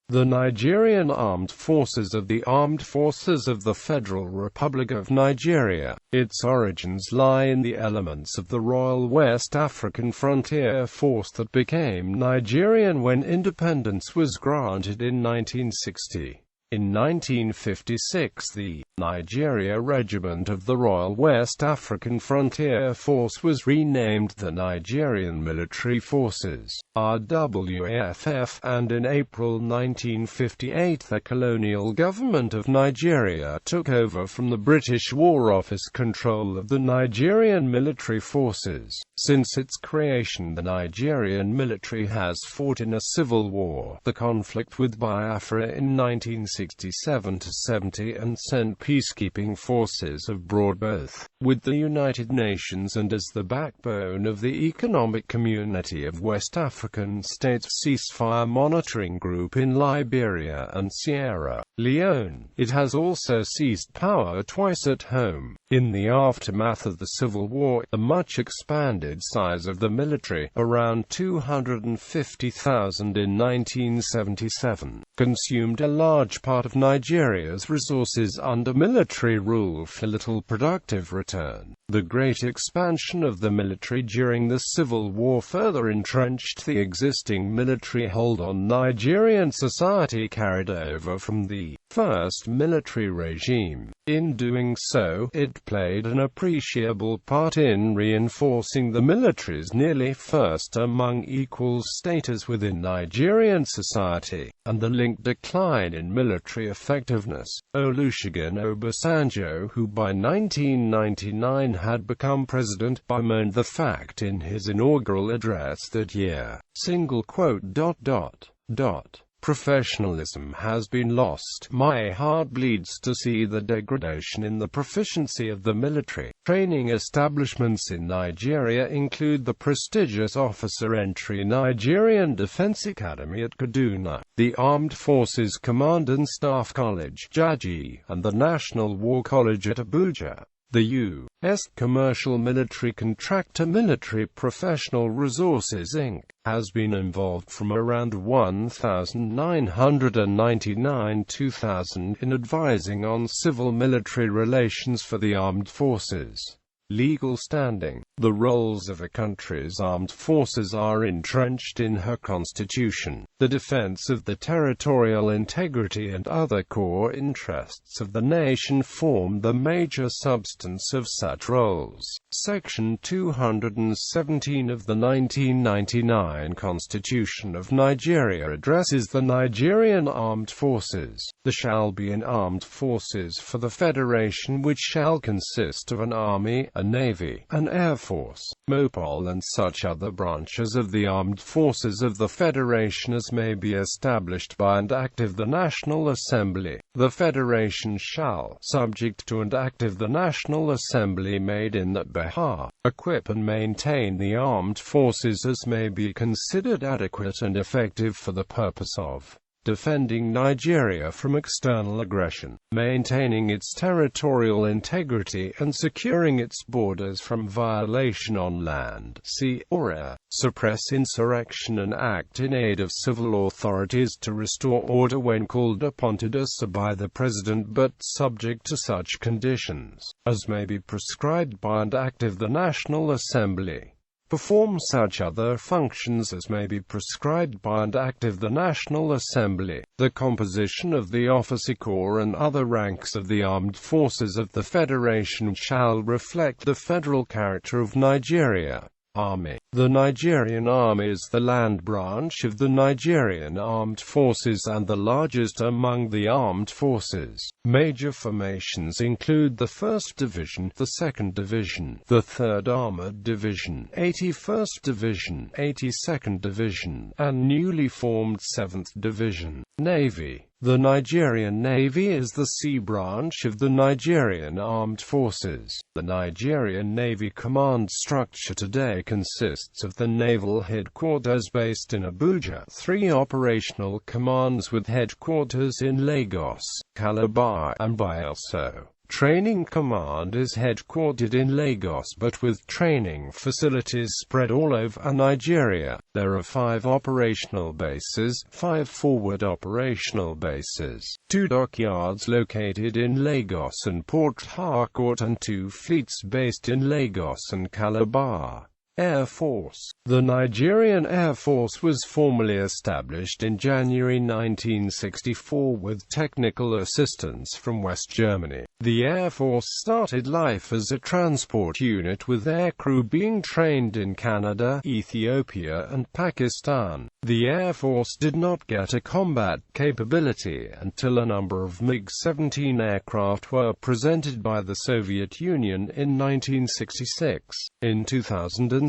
The Nigerian Armed Forces are the armed forces of the Federal Republic of Nigeria. Its origins lie in the elements of the Royal West African Frontier Force that became Nigerian when independence was granted in 1960. In 1956, the Nigeria Regiment of the Royal West African Frontier Force was renamed the Nigerian Military Forces (RWAFF), and in April 1958 the colonial government of Nigeria took over from the British War Office control of the Nigerian Military Forces. Since its creation, the Nigerian military has fought in a civil war, the conflict with Biafra in 1967–70, and sent peacekeeping forces abroad both with the United Nations and as the backbone of the Economic Community of West African States ceasefire monitoring group in Liberia and Sierra Leone. It has also seized power twice at home. In the aftermath of the Civil War, the much expanded size of the military, around 250,000 in 1977, consumed a large part of Nigeria's resources under military rule for little productive return. The great expansion of the military during the Civil War further entrenched the existing military hold on Nigerian society carried over from the first military regime. In doing so, it played an appreciable part in reinforcing the military's nearly first among equals status within Nigerian society, and the linked decline in military effectiveness. Olusegun Obasanjo, who by 1999 had become president, bemoaned the fact in his inaugural address that year. Professionalism has been lost. My heart bleeds to see the degradation in the proficiency of the military. Training establishments in Nigeria include the prestigious Officer Entry Nigerian Defense Academy at Kaduna, the Armed Forces Command and Staff College, Jaji, and the National War College at Abuja. The U.S. commercial military contractor Military Professional Resources, Inc., has been involved from around 1999–2000 in advising on civil-military relations for the armed forces. Legal standing. The roles of a country's armed forces are entrenched in her constitution. The defense of the territorial integrity and other core interests of the nation form the major substance of such roles. Section 217 of the 1999 Constitution of Nigeria addresses the Nigerian Armed Forces. There shall be an armed forces for the Federation which shall consist of an army, a navy, an air force, MOPOL and such other branches of the armed forces of the Federation as may be established by and act of the National Assembly. The Federation shall, subject to and act of the National Assembly made in that behalf, equip and maintain the armed forces as may be considered adequate and effective for the purpose of defending Nigeria from external aggression, maintaining its territorial integrity and securing its borders from violation on land, sea, or air, suppress insurrection and act in aid of civil authorities to restore order when called upon to do so by the President but subject to such conditions as may be prescribed by and act of the National Assembly. Perform such other functions as may be prescribed by and act of the National Assembly. The composition of the officer corps and other ranks of the armed forces of the Federation shall reflect the federal character of Nigeria. Army. The Nigerian Army is the land branch of the Nigerian Armed Forces and the largest among the armed forces. Major formations include the 1st Division, the 2nd Division, the 3rd Armored Division, 81st Division, 82nd Division, and newly formed 7th Division. Navy. The Nigerian Navy is the sea branch of the Nigerian Armed Forces. The Nigerian Navy command structure today consists of the Naval Headquarters based in Abuja, 3 operational commands with headquarters in Lagos, Calabar, and Bayelsa. Training Command is headquartered in Lagos but with training facilities spread all over Nigeria. There are 5 operational bases, 5 forward operational bases, 2 dockyards located in Lagos and Port Harcourt and 2 fleets based in Lagos and Calabar. Air Force. The Nigerian Air Force was formally established in January 1964 with technical assistance from West Germany. The Air Force started life as a transport unit with aircrew being trained in Canada, Ethiopia and Pakistan. The Air Force did not get a combat capability until a number of MiG-17 aircraft were presented by the Soviet Union in 1966. In 2007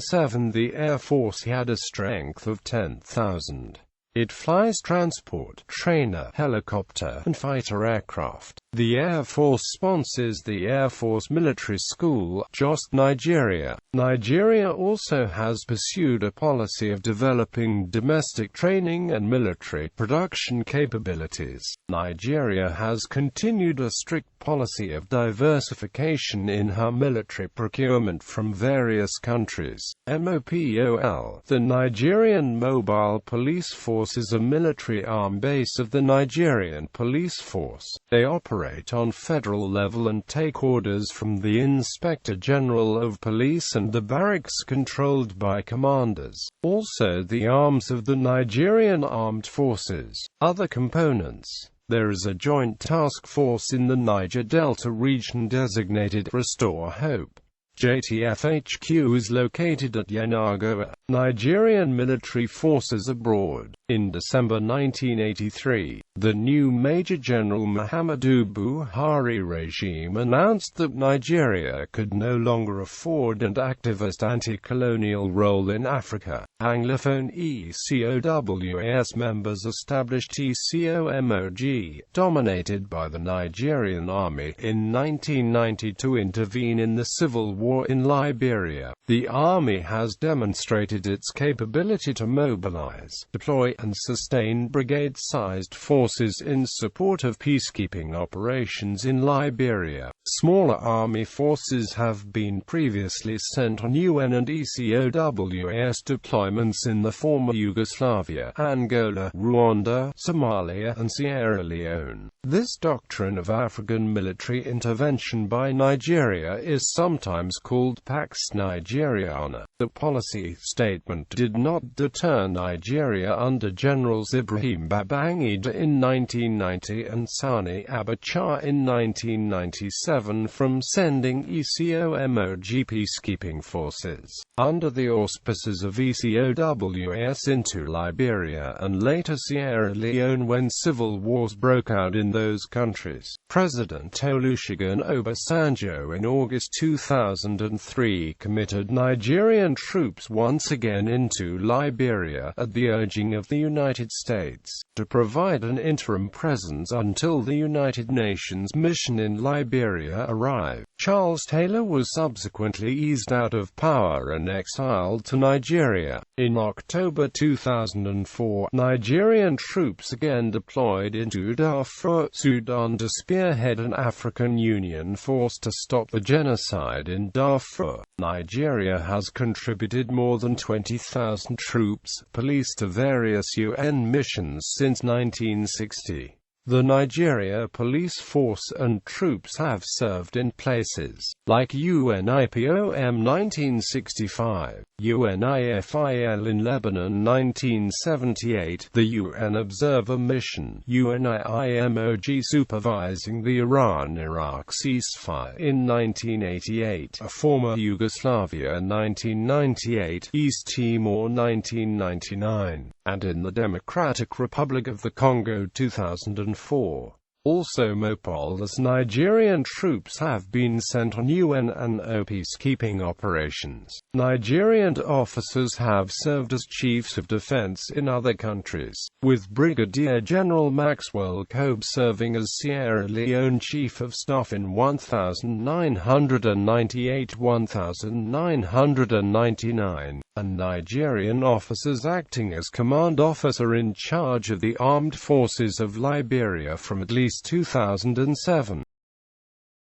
the Air Force had a strength of 10,000. It flies transport, trainer, helicopter, and fighter aircraft. The Air Force sponsors the Air Force Military School, JOST Nigeria. Nigeria also has pursued a policy of developing domestic training and military production capabilities. Nigeria has continued a strict policy of diversification in her military procurement from various countries. MOPOL. The Nigerian Mobile Police Force is a military arm base of the Nigerian Police Force. They operate on federal level and take orders from the Inspector General of Police and the barracks controlled by commanders. Also the arms of the Nigerian Armed Forces. Other components. There is a joint task force in the Niger Delta region designated Restore Hope. JTF HQ is located at Yenagoa. Nigerian Military Forces Abroad. In December 1983, the new Major General Muhammadu Buhari regime announced that Nigeria could no longer afford an activist anti-colonial role in Africa. Anglophone ECOWAS members established ECOMOG, dominated by the Nigerian Army, in 1990 to intervene in the civil war in Liberia. The Army has demonstrated its capability to mobilize, deploy and sustain brigade-sized forces in support of peacekeeping operations in Liberia. Smaller army forces have been previously sent on UN and ECOWAS deployments in the former Yugoslavia, Angola, Rwanda, Somalia and Sierra Leone. This doctrine of African military intervention by Nigeria is sometimes called Pax Nigeriana. The policy statement did not deter Nigeria under Generals Ibrahim Babangida in 1990 and Sani Abacha in 1997 from sending ECOMOG peacekeeping forces, under the auspices of ECOWAS, into Liberia and later Sierra Leone when civil wars broke out in those countries. President Olusegun Obasanjo in August 2003 committed Nigerian troops once again into Liberia at the urging of the United States, to provide an interim presence until the United Nations mission in Liberia arrived. Charles Taylor was subsequently eased out of power and exiled to Nigeria. In October 2004, Nigerian troops again deployed into Darfur, Sudan to spearhead an African Union force to stop the genocide in Darfur. Nigeria has contributed more than 20,000 troops, police to various UN missions since 1960. The Nigeria Police Force and troops have served in places like UNIPOM 1965, UNIFIL in Lebanon 1978, the UN Observer Mission, UNIMOG supervising the Iran-Iraq ceasefire in 1988, a former Yugoslavia 1998, East Timor 1999, and in the Democratic Republic of the Congo 2004. Also MOPOL, as Nigerian troops have been sent on UN and O peacekeeping operations. Nigerian officers have served as chiefs of defense in other countries, with Brigadier General Maxwell Kobe serving as Sierra Leone Chief of Staff in 1998–1999, and Nigerian officers acting as command officer in charge of the armed forces of Liberia from at least 2007.